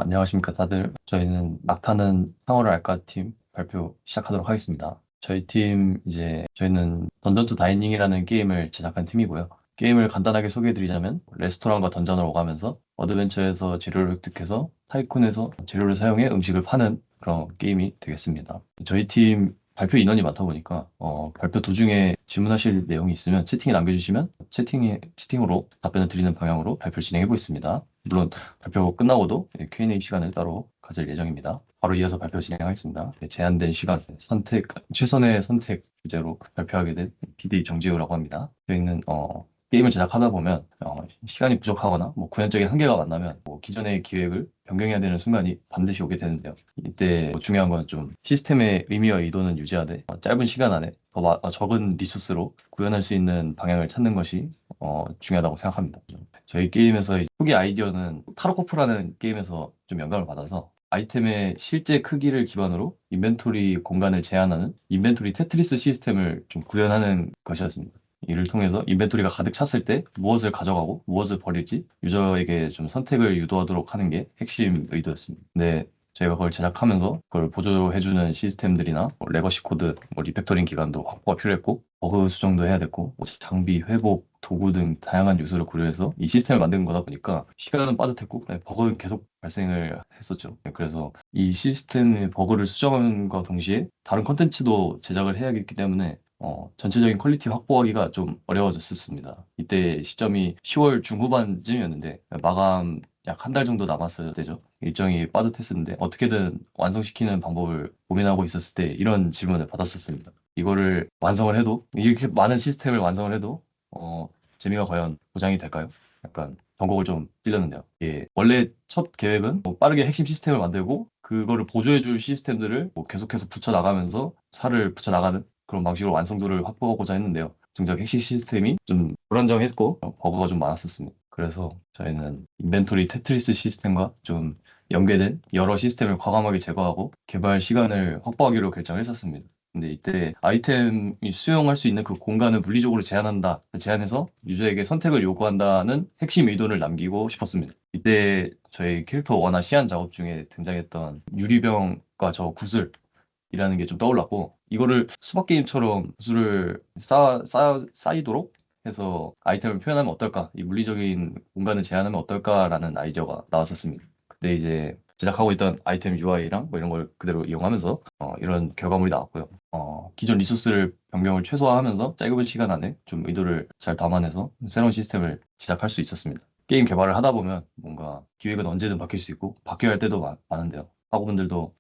안녕하십니까 다들. 저희는 낙타는 상어를 알까 팀 발표 시작하도록 하겠습니다. 저희는 던전 투 다이닝이라는 게임을 제작한 팀이고요. 게임을 간단하게 소개해드리자면 레스토랑과 던전을 오가면서 어드벤처에서 재료를 획득해서 타이쿤에서 재료를 사용해 음식을 파는 그런 게임이 되겠습니다. 저희 팀 발표 인원이 많다 보니까 발표 도중에 질문하실 내용이 있으면 채팅에 남겨주시면 채팅으로 답변을 드리는 방향으로 발표를 진행해 보겠습니다. 물론 발표 끝나고도 Q&A 시간을 따로 가질 예정입니다. 바로 이어서 발표 진행하겠습니다. 제한된 시간, 최선의 선택 주제로 발표하게 된 PD 정지우라고 합니다. 저희는 게임을 제작하다 보면 시간이 부족하거나 구현적인 한계가 만나면 기존의 기획을 변경해야 되는 순간이 반드시 오게 되는데요. 이때 중요한 건 좀 시스템의 의미와 의도는 유지하되 짧은 시간 안에 적은 리소스로 구현할 수 있는 방향을 찾는 것이 중요하다고 생각합니다. 저희 게임에서 초기 아이디어는 타로코프라는 게임에서 좀 영감을 받아서 아이템의 실제 크기를 기반으로 인벤토리 공간을 제한하는 인벤토리 테트리스 시스템을 좀 구현하는 것이었습니다. 이를 통해서 인벤토리가 가득 찼을 때 무엇을 가져가고 무엇을 버릴지 유저에게 좀 선택을 유도하도록 하는 게 핵심 의도였습니다. 근데 저희가 그걸 제작하면서 그걸 보조해주는 시스템들이나 레거시 코드, 리팩토링 기간도 확보가 필요했고 버그 수정도 해야 됐고 장비, 회복, 도구 등 다양한 요소를 고려해서 이 시스템을 만든 거다 보니까 시간은 빠듯했고 버그는 계속 발생을 했었죠. 그래서 이 시스템의 버그를 수정함과 동시에 다른 컨텐츠도 제작을 해야 했기 때문에 전체적인 퀄리티 확보하기가 좀 어려워졌었습니다. 이때 시점이 10월 중후반쯤이었는데 마감 약 한 달 정도 남았을 때죠. 일정이 빠듯했었는데 어떻게든 완성시키는 방법을 고민하고 있었을 때 이런 질문을 받았었습니다. 이거를 완성을 해도 이렇게 많은 시스템을 완성을 해도 재미가 과연 보장이 될까요? 약간 전곡을 좀 찔렸는데요. 예, 원래 첫 계획은 빠르게 핵심 시스템을 만들고 그거를 보조해줄 시스템들을 계속해서 붙여나가면서 살을 붙여나가는 그런 방식으로 완성도를 확보하고자 했는데요. 정작 핵심 시스템이 좀 불안정했고 버그가 좀 많았었습니다. 그래서 저희는 인벤토리 테트리스 시스템과 좀 연계된 여러 시스템을 과감하게 제거하고 개발 시간을 확보하기로 결정을 했었습니다. 근데 이때 아이템이 수용할 수 있는 그 공간을 물리적으로 제한해서 유저에게 선택을 요구한다는 핵심 의도를 남기고 싶었습니다. 이때 저희 캐릭터 원화 시안 작업 중에 등장했던 유리병과 저 구슬이라는 게 좀 떠올랐고, 이거를 수박 게임처럼 구슬을 쌓이도록 해서 아이템을 표현하면 어떨까? 이 물리적인 공간을 제한하면 어떨까라는 아이디어가 나왔었습니다. 근데 이제 제작하고 있던 아이템 UI랑 이런 걸 그대로 이용하면서 이런 결과물이 나왔고요. 기존 리소스를 변경을 최소화하면서 짧은 시간 안에 좀 의도를 잘 담아내서 새로운 시스템을 제작할 수 있었습니다. 게임 개발을 하다 보면 뭔가 기획은 언제든 바뀔 수 있고 바뀌어야 할 때도 많은데요. 학우분들도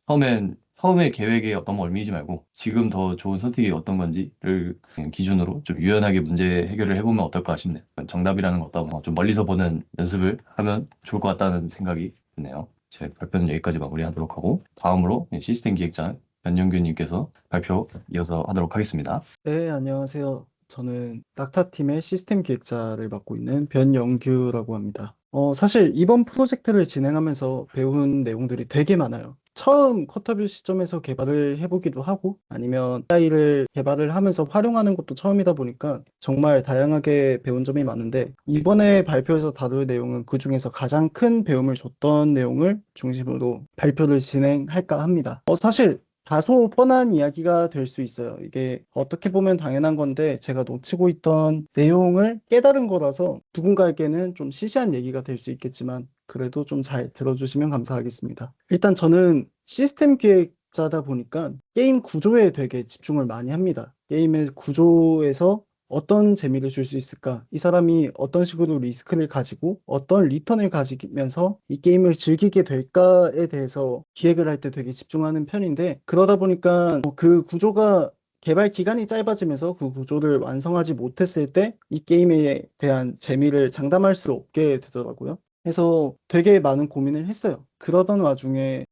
처음에 계획에 어떤 걸 얽매이지 말고 지금 더 좋은 선택이 어떤 건지를 그냥 기준으로 좀 유연하게 문제 해결을 해보면 어떨까 싶네요. 정답이라는 것보다 좀 멀리서 보는 연습을 하면 좋을 것 같다는 생각이 드네요. 제 발표는 여기까지 마무리하도록 하고 다음으로 시스템 기획자 변영규님께서 발표 이어서 하도록 하겠습니다. 네, 안녕하세요. 저는 낙타팀의 시스템 기획자를 맡고 있는 변영규라고 합니다. 사실 이번 프로젝트를 진행하면서 배운 내용들이 되게 많아요. 처음 커터뷰 시점에서 개발을 해보기도 하고 아니면 AI를 개발을 하면서 활용하는 것도 처음이다 보니까 정말 다양하게 배운 점이 많은데 이번에 발표에서 다룰 내용은 그중에서 가장 큰 배움을 줬던 내용을 중심으로 발표를 진행할까 합니다. 사실 다소 뻔한 이야기가 될 수 있어요. 이게 어떻게 보면 당연한 건데 제가 놓치고 있던 내용을 깨달은 거라서 누군가에게는 좀 시시한 얘기가 될 수 있겠지만 그래도 좀 잘 들어주시면 감사하겠습니다. 일단 저는 시스템 기획자다 보니까 게임 구조에 되게 집중을 많이 합니다. 게임의 구조에서 어떤 재미를 줄 수 있을까? 이 사람이 어떤 식으로 리스크를 가지고 어떤 리턴을 가지면서 이 게임을 즐기게 될까에 대해서 기획을 할 때 되게 집중하는 편인데 그러다 보니까 그 구조가 개발 기간이 짧아지면서 그 구조를 완성하지 못했을 때 이 게임에 대한 재미를 장담할 수 없게 되더라고요. 그래서 되게 많은 고민을 했어요. 그러던 와중에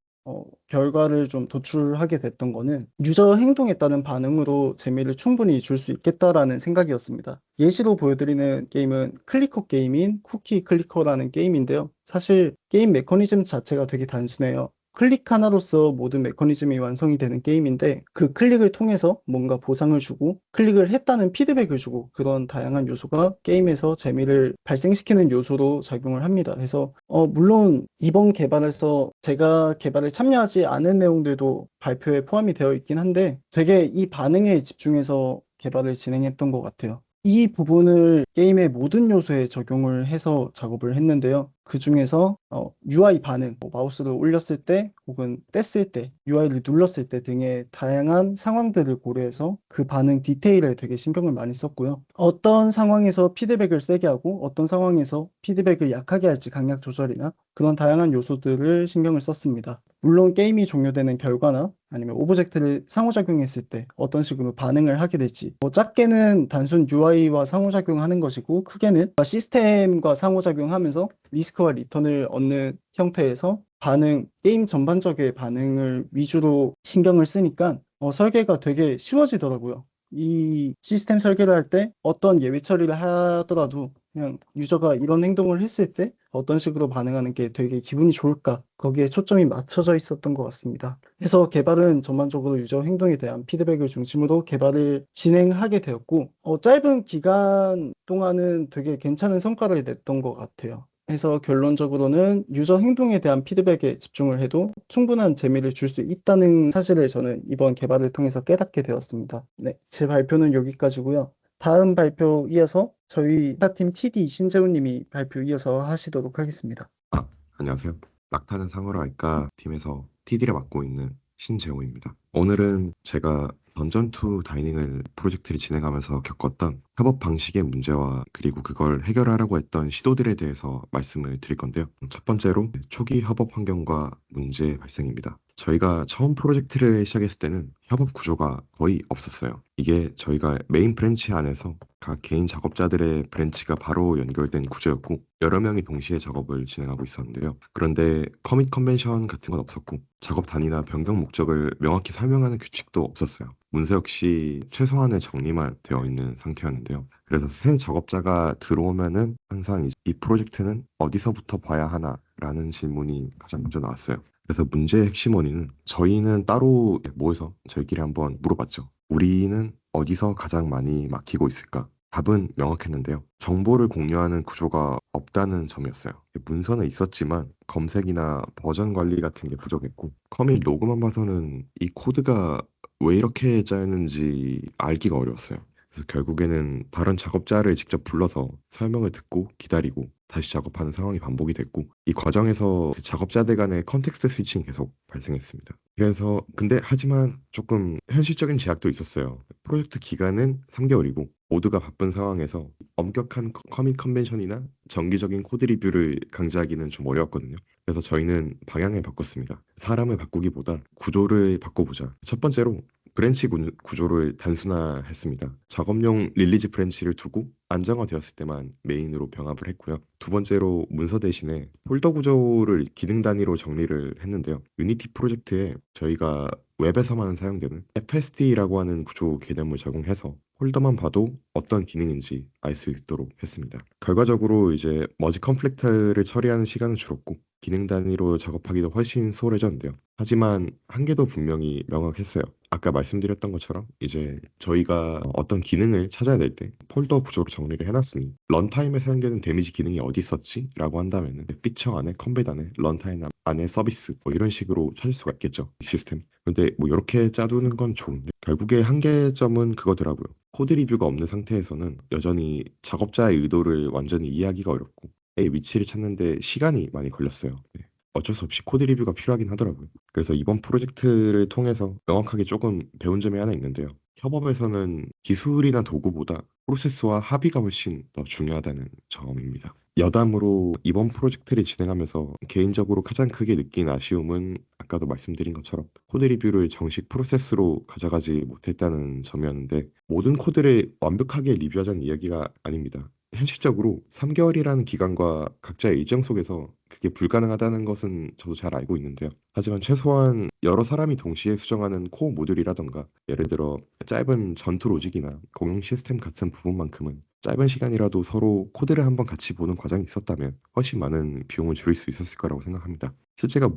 결과를 좀 도출하게 됐던 거는 유저 행동에 따른 반응으로 재미를 충분히 줄 수 있겠다라는 생각이었습니다. 예시로 보여드리는 게임은 클리커 게임인 쿠키 클리커라는 게임인데요. 사실 게임 메커니즘 자체가 되게 단순해요. 클릭 하나로서 모든 메커니즘이 완성이 되는 게임인데 그 클릭을 통해서 뭔가 보상을 주고 클릭을 했다는 피드백을 주고 그런 다양한 요소가 게임에서 재미를 발생시키는 요소로 작용을 합니다. 그래서 물론 이번 개발에서 제가 개발에 참여하지 않은 내용들도 발표에 포함이 되어 있긴 한데 되게 이 반응에 집중해서 개발을 진행했던 것 같아요. 이 부분을 게임의 모든 요소에 적용을 해서 작업을 했는데요. 그 중에서 UI 반응, 뭐 마우스를 올렸을 때 혹은 뗐을 때, UI를 눌렀을 때 등의 다양한 상황들을 고려해서 그 반응 디테일에 되게 신경을 많이 썼고요. 어떤 상황에서 피드백을 세게 하고 어떤 상황에서 피드백을 약하게 할지 강약 조절이나 그런 다양한 요소들을 신경을 썼습니다. 물론 게임이 종료되는 결과나 아니면 오브젝트를 상호작용했을 때 어떤 식으로 반응을 하게 될지 작게는 단순 UI와 상호작용하는 것이고 크게는 시스템과 상호작용하면서 리스크와 리턴을 얻는 형태에서 게임 전반적인 반응을 위주로 신경을 쓰니까 설계가 되게 쉬워지더라고요. 이 시스템 설계를 할 때 어떤 예외 처리를 하더라도 그냥 유저가 이런 행동을 했을 때 어떤 식으로 반응하는 게 되게 기분이 좋을까? 거기에 초점이 맞춰져 있었던 것 같습니다. 그래서 개발은 전반적으로 유저 행동에 대한 피드백을 중심으로 개발을 진행하게 되었고, 짧은 기간 동안은 되게 괜찮은 성과를 냈던 것 같아요. 그래서 결론적으로는 유저 행동에 대한 피드백에 집중을 해도 충분한 재미를 줄 수 있다는 사실을 저는 이번 개발을 통해서 깨닫게 되었습니다. 네, 제 발표는 여기까지고요. 다음 발표 이어서 저희 타팀 TD 신재훈 님이 발표 이어서 하시도록 하겠습니다. 안녕하세요. 낙타는 상어를 알까 팀에서 TD를 맡고 있는 신재호입니다. 오늘은 제가 던전2 다이닝을 프로젝트를 진행하면서 겪었던 협업 방식의 문제와 그리고 그걸 해결하려고 했던 시도들에 대해서 말씀을 드릴 건데요. 첫 번째로 초기 협업 환경과 문제 발생입니다. 저희가 처음 프로젝트를 시작했을 때는 협업 구조가 거의 없었어요. 이게 저희가 메인 브랜치 안에서 각 개인 작업자들의 브랜치가 바로 연결된 구조였고 여러 명이 동시에 작업을 진행하고 있었는데요. 그런데 커밋 컨벤션 같은 건 없었고 작업 단위나 변경 목적을 명확히 설명하는 규칙도 없었어요. 문서 역시 최소한의 정리만 되어 있는 상태였는데요. 그래서 새 작업자가 들어오면은 항상 이 프로젝트는 어디서부터 봐야 하나 라는 질문이 가장 먼저 나왔어요. 그래서 문제의 핵심 원인은 저희는 따로 모여서 저희끼리 한번 물어봤죠. 우리는 어디서 가장 많이 막히고 있을까? 답은 명확했는데요. 정보를 공유하는 구조가 없다는 점이었어요. 문서는 있었지만 검색이나 버전 관리 같은 게 부족했고 커밋 로그만 봐서는 이 코드가 왜 이렇게 짜였는지 알기가 어려웠어요. 그래서 결국에는 다른 작업자를 직접 불러서 설명을 듣고 기다리고 다시 작업하는 상황이 반복이 됐고 이 과정에서 작업자들 간의 컨텍스트 스위칭이 계속 발생했습니다. 그래서 근데 하지만 조금 현실적인 제약도 있었어요. 프로젝트 기간은 3개월이고 모두가 바쁜 상황에서 엄격한 커밋 컨벤션이나 정기적인 코드 리뷰를 강제하기는 좀 어려웠거든요. 그래서 저희는 방향을 바꿨습니다. 사람을 바꾸기보다 구조를 바꿔보자. 첫 번째로 브랜치 구조를 단순화했습니다. 작업용 릴리즈 브랜치를 두고 안정화되었을 때만 메인으로 병합을 했고요. 두 번째로 문서 대신에 폴더 구조를 기능 단위로 정리를 했는데요. 유니티 프로젝트에 저희가 웹에서만 사용되는 FSD라고 하는 구조 개념을 적용해서 폴더만 봐도 어떤 기능인지 알 수 있도록 했습니다. 결과적으로 이제 머지 컨플릭트를 처리하는 시간은 줄었고 기능 단위로 작업하기도 훨씬 수월해졌는데요. 하지만 한계도 분명히 명확했어요. 아까 말씀드렸던 것처럼 이제 저희가 어떤 기능을 찾아야 될 때 폴더 구조로 정리를 해놨으니 런타임에 사용되는 데미지 기능이 어디 있었지? 라고 한다면 피처 안에 컴뱃 안에 런타임 안에 서비스 뭐 이런 식으로 찾을 수가 있겠죠. 이 시스템. 근데 뭐 이렇게 짜두는 건 좋은데 결국에 한계점은 그거더라고요. 코드 리뷰가 없는 상태에서는 여전히 작업자의 의도를 완전히 이해하기가 어렵고 의 위치를 찾는데 시간이 많이 걸렸어요. 네. 어쩔 수 없이 코드 리뷰가 필요하긴 하더라고요. 그래서 이번 프로젝트를 통해서 명확하게 조금 배운 점이 하나 있는데요. 협업에서는 기술이나 도구보다 프로세스와 합의가 훨씬 더 중요하다는 점입니다. 여담으로 이번 프로젝트를 진행하면서 개인적으로 가장 크게 느낀 아쉬움은 아까도 말씀드린 것처럼 코드 리뷰를 정식 프로세스로 가져가지 못했다는 점이었는데 모든 코드를 완벽하게 리뷰하자는 이야기가 아닙니다. 현실적으로 3개월이라는 기간과 각자의 일정 속에서 그게 불가능하다는 것은 저도 잘 알고 있는데요. 하지만 최소한 여러 사람이 동시에 수정하는 코어 모듈이라던가 예를 들어 짧은 전투 로직이나 공용 시스템 같은 부분만큼은 짧은 시간이라도 서로 코드를 한번 같이 보는 과정이 있었다면 훨씬 많은 비용을 줄일 수 있었을 거라고 생각합니다.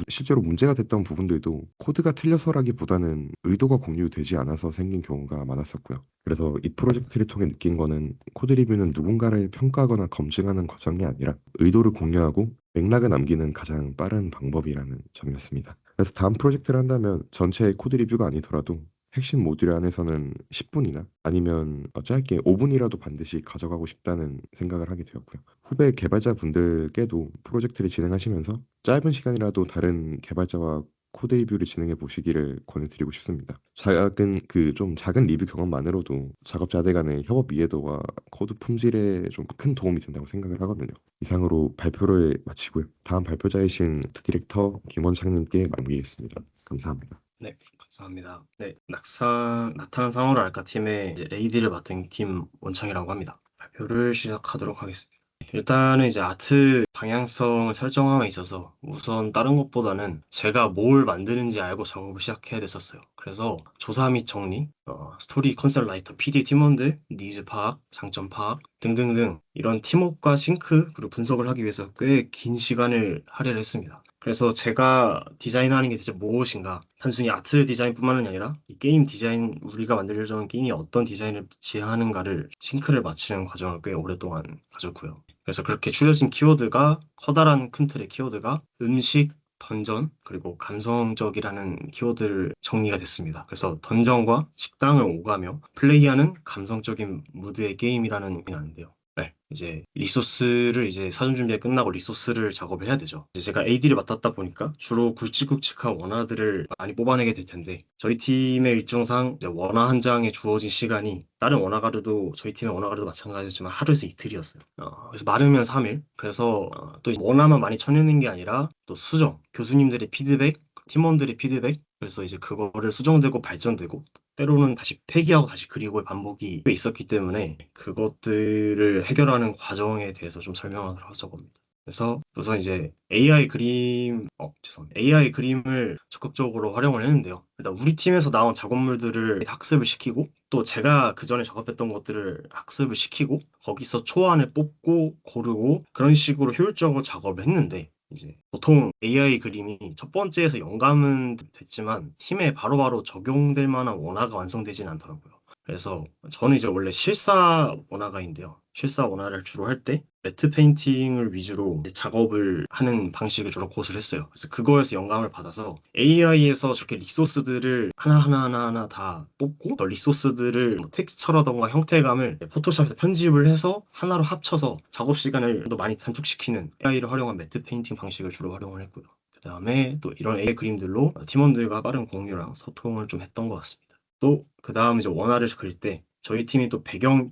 실제로 문제가 됐던 부분들도 코드가 틀려서라기보다는 의도가 공유되지 않아서 생긴 경우가 많았었고요. 그래서 이 프로젝트를 통해 느낀 거는 코드 리뷰는 누군가를 평가하거나 검증하는 과정이 아니라 의도를 공유하고 맥락을 남기는 가장 빠른 방법이라는 점이었습니다. 그래서 다음 프로젝트를 한다면 전체 코드 리뷰가 아니더라도 핵심 모듈 안에서는 10분이나 아니면 짧게 5분이라도 반드시 가져가고 싶다는 생각을 하게 되었고요. 후배 개발자분들께도 프로젝트를 진행하시면서 짧은 시간이라도 다른 개발자와 코드 리뷰를 진행해 보시기를 권해드리고 싶습니다. 좀 작은 리뷰 경험만으로도 작업자들 간의 협업 이해도와 코드 품질에 좀 큰 도움이 된다고 생각을 하거든요. 이상으로 발표를 마치고요. 다음 발표자이신 디렉터 김원창님께 남기겠습니다. 감사합니다. 네, 감사합니다. 네, 나타난 상호를 알까 팀의 AD를 맡은 김원창이라고 합니다. 발표를 시작하도록 하겠습니다. 일단은 이제 아트 방향성을 설정함에 있어서 우선 다른 것보다는 제가 뭘 만드는지 알고 작업을 시작해야 됐었어요. 그래서 조사 및 정리, 스토리 컨셉 라이터, PD 팀원들, 니즈 파악, 장점 파악 등등등 이런 팀워크와 싱크 그리고 분석을 하기 위해서 꽤 긴 시간을 할애를 했습니다. 그래서 제가 디자인하는 게 대체 무엇인가? 단순히 아트 디자인뿐만이 아니라 이 게임 디자인, 우리가 만들려고 하는 게임이 어떤 디자인을 지향하는가를 싱크를 맞추는 과정을 꽤 오랫동안 가졌고요. 그래서 그렇게 추려진 키워드가 커다란 큰 틀의 키워드가 음식, 던전, 그리고 감성적이라는 키워드를 정리가 됐습니다. 그래서 던전과 식당을 오가며 플레이하는 감성적인 무드의 게임이라는 의미가 나는데요. 네, 이제 리소스를 이제 사전 준비가 끝나고 리소스를 작업을 해야 되죠. 이제 제가 AD를 맡았다 보니까 주로 굵직굵직한 원화들을 많이 뽑아내게 될 텐데 저희 팀의 일정상 이제 원화 한 장에 주어진 시간이 다른 원화가루도 저희 팀의 원화가루도 마찬가지였지만 하루에서 이틀이었어요. 그래서 많으면 3일. 그래서 또 원화만 많이 쳐내는 게 아니라 또 수정, 교수님들의 피드백, 팀원들의 피드백. 그래서 이제 그거를 수정되고 발전되고 때로는 다시 폐기하고 다시 그리고의 반복이 꽤 있었기 때문에 그것들을 해결하는 과정에 대해서 좀 설명을 하자고 합니다. 그래서 우선 이제 AI 그림을 적극적으로 활용을 했는데요. 일단 우리 팀에서 나온 작업물들을 학습을 시키고 또 제가 그 전에 작업했던 것들을 학습을 시키고 거기서 초안을 뽑고 고르고 그런 식으로 효율적으로 작업을 했는데 이제 보통 AI 그림이 첫 번째에서 영감은 됐지만 팀에 바로바로 적용될 만한 원화가 완성되지는 않더라고요. 그래서 저는 이제 원래 실사 원화가인데요. 실사 원화를 주로 할 때 매트 페인팅을 위주로 이제 작업을 하는 방식을 주로 고수를 했어요. 그래서 그거에서 영감을 받아서 AI에서 저렇게 리소스들을 하나하나 다 뽑고 또 리소스들을 텍스처라던가 형태감을 포토샵에서 편집을 해서 하나로 합쳐서 작업 시간을 더 많이 단축시키는 AI를 활용한 매트 페인팅 방식을 주로 활용을 했고요. 그 다음에 또 이런 AI 그림들로 팀원들과 빠른 공유랑 소통을 좀 했던 것 같습니다. 또 그 다음 이제 원화를 그릴 때 저희 팀이 또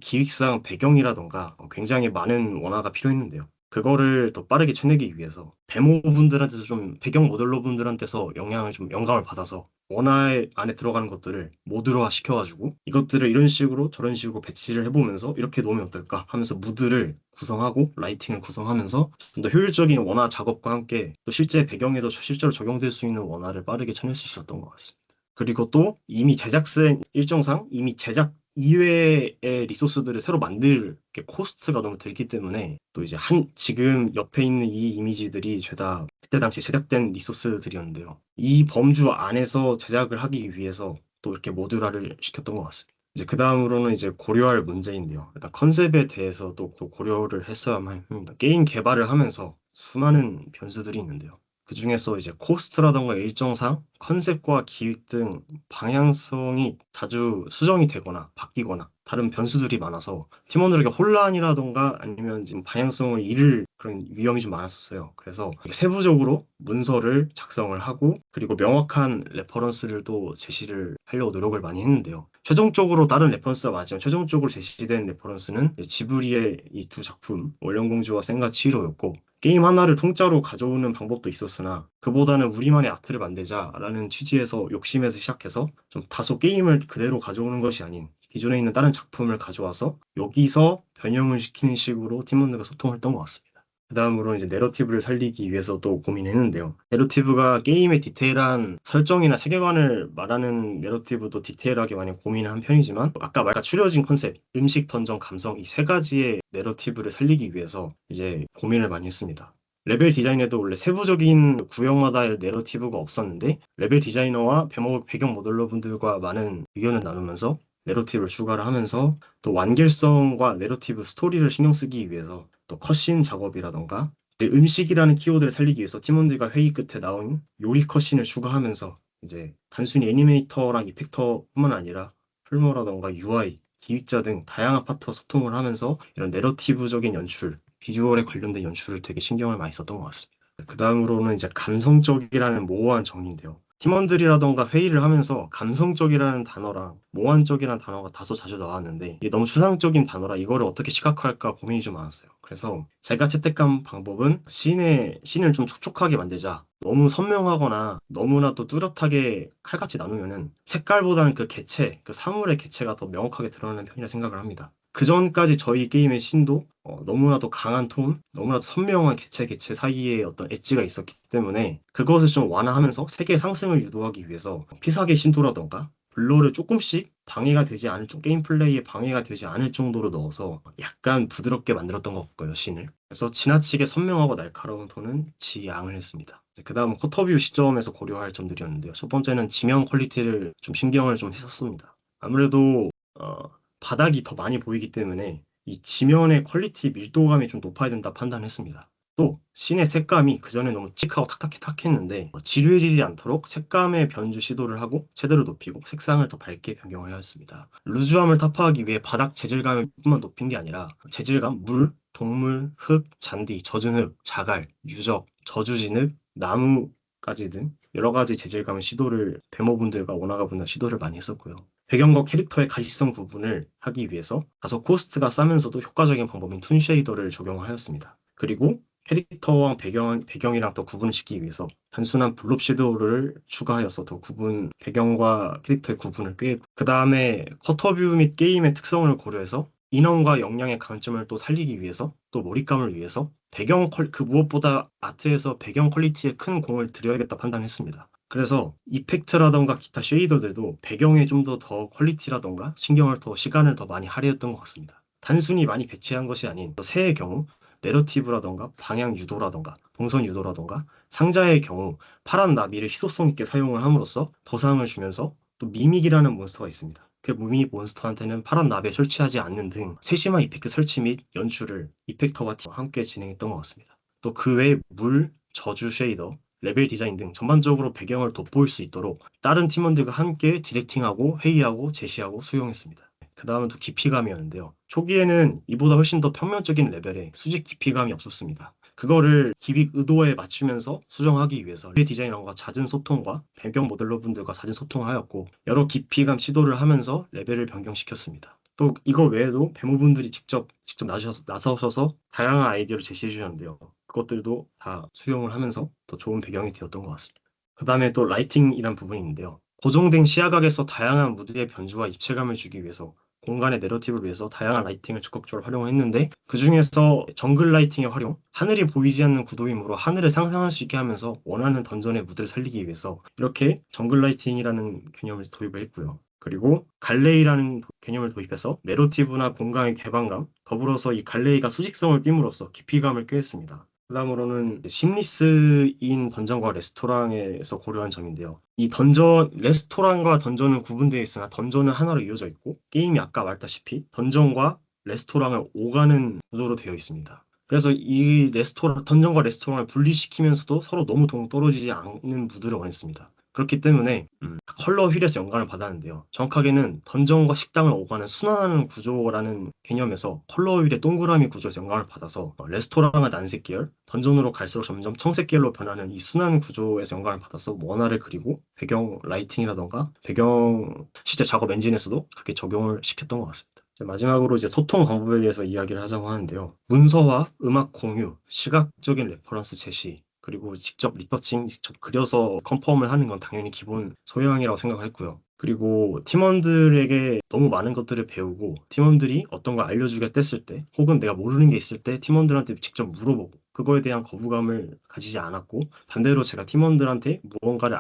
기획상 배경이라던가 굉장히 많은 원화가 필요했는데요. 그거를 더 빠르게 쳐내기 위해서 데모분들한테서 좀 배경 모델러 분들한테서 영감을 받아서 원화 안에 들어가는 것들을 모듈화 시켜가지고 이것들을 이런 식으로 저런 식으로 배치를 해보면서 이렇게 놓으면 어떨까 하면서 무드를 구성하고 라이팅을 구성하면서 좀 더 효율적인 원화 작업과 함께 또 실제 배경에도 실제로 적용될 수 있는 원화를 빠르게 쳐낼 수 있었던 것 같습니다. 그리고 또 이미 제작된 일정상 이미 제작 이외의 리소스들을 새로 만들 게 코스트가 너무 들기 때문에 또 이제 지금 옆에 있는 이 이미지들이 죄다 그때 당시 제작된 리소스들이었는데요. 이 범주 안에서 제작을 하기 위해서 또 이렇게 모듈화를 시켰던 것 같습니다. 이제 그 다음으로는 이제 고려할 문제인데요. 일단 컨셉에 대해서 또 고려를 했어야만 합니다. 게임 개발을 하면서 수많은 변수들이 있는데요. 그 중에서 이제 코스트라던가 일정상 컨셉과 기획 등 방향성이 자주 수정이 되거나 바뀌거나 다른 변수들이 많아서 팀원들에게 혼란이라던가 아니면 지금 방향성을 잃을 그런 위험이 좀 많았었어요. 그래서 세부적으로 문서를 작성을 하고 그리고 명확한 레퍼런스를 또 제시를 하려고 노력을 많이 했는데요. 최종적으로 다른 레퍼런스가 많지만 최종적으로 제시된 레퍼런스는 지브리의 이 두 작품 월령공주와 센과 치히로였고 게임 하나를 통짜로 가져오는 방법도 있었으나 그보다는 우리만의 아트를 만들자라는 취지에서 욕심에서 시작해서 좀 다소 게임을 그대로 가져오는 것이 아닌 기존에 있는 다른 작품을 가져와서 여기서 변형을 시키는 식으로 팀원들과 소통을 했던 것 같습니다. 그다음으로 이제 내러티브를 살리기 위해서 또 고민했는데요. 내러티브가 게임의 디테일한 설정이나 세계관을 말하는 내러티브도 디테일하게 많이 고민한 편이지만 아까 말까 추려진 컨셉, 음식, 던전, 감성 이 세 가지의 내러티브를 살리기 위해서 이제 고민을 많이 했습니다. 레벨 디자인에도 원래 세부적인 구역마다의 내러티브가 없었는데 레벨 디자이너와 배경 모델러분들과 많은 의견을 나누면서 내러티브를 추가를 하면서 또 완결성과 내러티브 스토리를 신경 쓰기 위해서 또 컷신 작업이라던가 이제 음식이라는 키워드를 살리기 위해서 팀원들과 회의 끝에 나온 요리 컷신을 추가하면서 이제 단순히 애니메이터랑 이펙터뿐만 아니라 풀머라던가 UI, 기획자 등 다양한 파트와 소통을 하면서 이런 내러티브적인 연출, 비주얼에 관련된 연출을 되게 신경을 많이 썼던 것 같습니다. 그 다음으로는 이제 감성적이라는 모호한 정의인데요. 팀원들이라던가 회의를 하면서 감성적이라는 단어랑 몽환적이라는 단어가 다소 자주 나왔는데 이게 너무 추상적인 단어라 이거를 어떻게 시각화할까 고민이 좀 많았어요. 그래서 제가 채택한 방법은 씬을 좀 촉촉하게 만들자. 너무 선명하거나 너무나 또 뚜렷하게 칼같이 나누면은 색깔보다는 그 개체, 그 사물의 개체가 더 명확하게 드러나는 편이라 생각을 합니다. 그 전까지 저희 게임의 신도 너무나도 강한 톤, 너무나도 선명한 개체 사이에 어떤 엣지가 있었기 때문에 그것을 좀 완화하면서 세계의 상승을 유도하기 위해서 피사계 신도라던가 블러를 조금씩 방해가 되지 않을 게임 플레이에 방해가 되지 않을 정도로 넣어서 약간 부드럽게 만들었던 것 같고요, 씬을. 그래서 지나치게 선명하고 날카로운 톤은 지양을 했습니다. 그 다음 쿼터뷰 시점에서 고려할 점들이었는데요. 첫 번째는 지명 퀄리티를 좀 신경을 좀 했었습니다. 아무래도 바닥이 더 많이 보이기 때문에 이 지면의 퀄리티 밀도감이 좀 높아야 된다 판단했습니다. 또 씬의 색감이 그전에 너무 칙하고 탁했는데 지루해지지 않도록 색감의 변주 시도를 하고 채도를 높이고 색상을 더 밝게 변경을 하였습니다. 루즈함을 타파하기 위해 바닥 재질감을 뿐만 높인 게 아니라 재질감, 물, 동물, 흙, 잔디, 젖은 흙, 자갈, 유적, 저주진흙, 나무까지 등 여러 가지 재질감의 시도를 데모분들과 오너가분들 시도를 많이 했었고요. 배경과 캐릭터의 가시성 구분을 하기 위해서 다소 코스트가 싸면서도 효과적인 방법인 툰 쉐이더를 적용을 하였습니다. 그리고 캐릭터와 배경이랑 더 구분시키기 위해서 단순한 블롭 섀도우를 추가하여서 더 배경과 캐릭터의 구분을 꾀했고 그 다음에 커터뷰 및 게임의 특성을 고려해서 인원과 역량의 강점을 또 살리기 위해서 또 몰입감을 위해서 그 무엇보다 아트에서 배경 퀄리티에 큰 공을 들여야겠다 판단했습니다. 그래서 이펙트라던가 기타 쉐이더들도 배경에 좀 더 퀄리티라던가 시간을 더 많이 할애했던 것 같습니다. 단순히 많이 배치한 것이 아닌 새의 경우 내러티브라던가 방향 유도라던가 동선 유도라던가 상자의 경우 파란 나비를 희소성 있게 사용을 함으로써 보상을 주면서 또 미믹이라는 몬스터가 있습니다. 그 미믹 몬스터한테는 파란 나비에 설치하지 않는 등 세심한 이펙트 설치 및 연출을 이펙터와 팀과 함께 진행했던 것 같습니다. 또 그 외에 물, 저주 쉐이더, 레벨 디자인 등 전반적으로 배경을 돋보일 수 있도록 다른 팀원들과 함께 디렉팅하고 회의하고 제시하고 수용했습니다. 그 다음은 또 깊이감이었는데요. 초기에는 이보다 훨씬 더 평면적인 레벨의 수직 깊이감이 없었습니다. 그거를 기획 의도에 맞추면서 수정하기 위해서 레벨 디자이너와 잦은 소통과 배경 모델러분들과 잦은 소통을 하였고 여러 깊이감 시도를 하면서 레벨을 변경시켰습니다. 또 이거 외에도 배모분들이 직접 나서셔서 다양한 아이디어를 제시해 주셨는데요. 그것들도 다 수용을 하면서 더 좋은 배경이 되었던 것 같습니다. 그 다음에 또 라이팅이란 부분이 있는데요. 고정된 시야각에서 다양한 무드의 변주와 입체감을 주기 위해서 공간의 내러티브를 위해서 다양한 라이팅을 적극적으로 활용을 했는데 그 중에서 정글 라이팅의 활용, 하늘이 보이지 않는 구도이므로 하늘을 상상할 수 있게 하면서 원하는 던전의 무드를 살리기 위해서 이렇게 정글 라이팅이라는 개념을 도입을 했고요. 그리고 갈레이라는 개념을 도입해서 내러티브나 공간의 개방감, 더불어서 이 갈레이가 수직성을 띈으로써 깊이감을 꾀했습니다. 그 다음으로는 심리스인 던전과 레스토랑에서 고려한 점인데요. 이 레스토랑과 던전은 구분되어 있으나 던전은 하나로 이어져 있고 게임이 아까 말했다시피 던전과 레스토랑을 오가는 구도로 되어 있습니다. 그래서 이 던전과 레스토랑을 분리시키면서도 서로 너무 동떨어지지 않는 무드를 원했습니다. 그렇기 때문에 컬러 휠에서 영감을 받았는데요. 정확하게는 던전과 식당을 오가는 순환하는 구조라는 개념에서 컬러 휠의 동그라미 구조에서 영감을 받아서 레스토랑은 난색 계열, 던전으로 갈수록 점점 청색 계열로 변하는 이 순환 구조에서 영감을 받아서 원화를 그리고 배경 라이팅이라던가 배경 실제 작업 엔진에서도 그렇게 적용을 시켰던 것 같습니다. 마지막으로 이제 소통 방법에 대해서 이야기를 하자고 하는데요. 문서와 음악 공유, 시각적인 레퍼런스 제시, 그리고 직접 리터칭, 직접 그려서 컨펌을 하는 건 당연히 기본 소양이라고 생각을 했고요. 그리고 팀원들에게 너무 많은 것들을 배우고 팀원들이 어떤 걸 알려주겠다 했을 때 혹은 내가 모르는 게 있을 때 팀원들한테 직접 물어보고 그거에 대한 거부감을 가지지 않았고 반대로 제가 팀원들한테 무언가를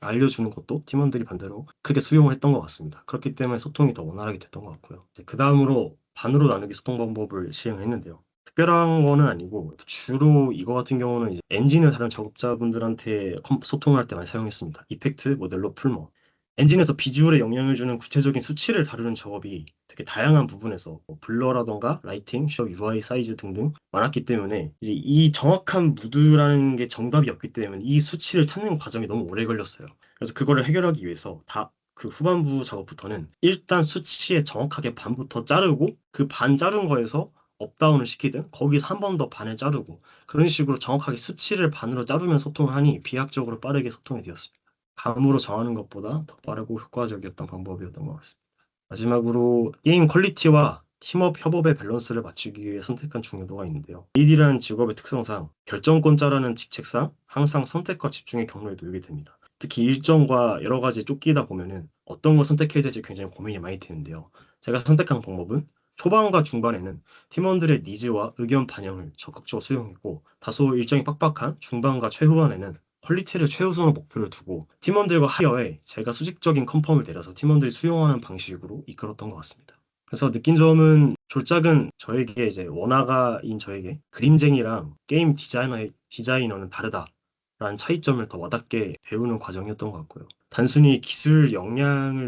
알려주는 것도 팀원들이 반대로 크게 수용을 했던 것 같습니다. 그렇기 때문에 소통이 더 원활하게 됐던 것 같고요. 그 다음으로 반으로 나누기 소통 방법을 시행했는데요. 특별한 거는 아니고 주로 이거 같은 경우는 이제 엔진을 다른 작업자분들한테 소통할 때 많이 사용했습니다. 이펙트, 모델러, 풀머. 엔진에서 비주얼에 영향을 주는 구체적인 수치를 다루는 작업이 되게 다양한 부분에서 뭐 블러라던가 라이팅, 셔, UI 사이즈 등등 많았기 때문에 이제 이 정확한 무드라는 게 정답이 없기 때문에 이 수치를 찾는 과정이 너무 오래 걸렸어요. 그래서 그거를 해결하기 위해서 그 후반부 작업부터는 일단 수치의 정확하게 반부터 자르고 그 반 자른 거에서 업다운을 시키든 거기서 한 번 더 반을 자르고 그런 식으로 정확하게 수치를 반으로 자르면 소통을 하니 비약적으로 빠르게 소통이 되었습니다. 감으로 정하는 것보다 더 빠르고 효과적이었던 방법이었던 것 같습니다. 마지막으로 게임 퀄리티와 팀업 협업의 밸런스를 맞추기 위해 선택한 중요도가 있는데요. AD라는 직업의 특성상 결정권자라는 직책상 항상 선택과 집중의 경로에 놓이게 됩니다. 특히 일정과 여러 가지 쫓기다 보면은 어떤 걸 선택해야 될지 굉장히 고민이 많이 되는데요. 제가 선택한 방법은 초반과 중반에는 팀원들의 니즈와 의견 반영을 적극적으로 수용했고 다소 일정이 빡빡한 중반과 최후반에는 퀄리티를 최우선으로 목표를 두고 팀원들과 하여에 제가 수직적인 컨펌을 내려서 팀원들이 수용하는 방식으로 이끌었던 것 같습니다. 그래서 느낀 점은 졸작은 저에게 이제 원화가인 저에게 그림쟁이랑 게임 디자이너는 다르다라는 차이점을 더 와닿게 배우는 과정이었던 것 같고요. 단순히 기술 역량이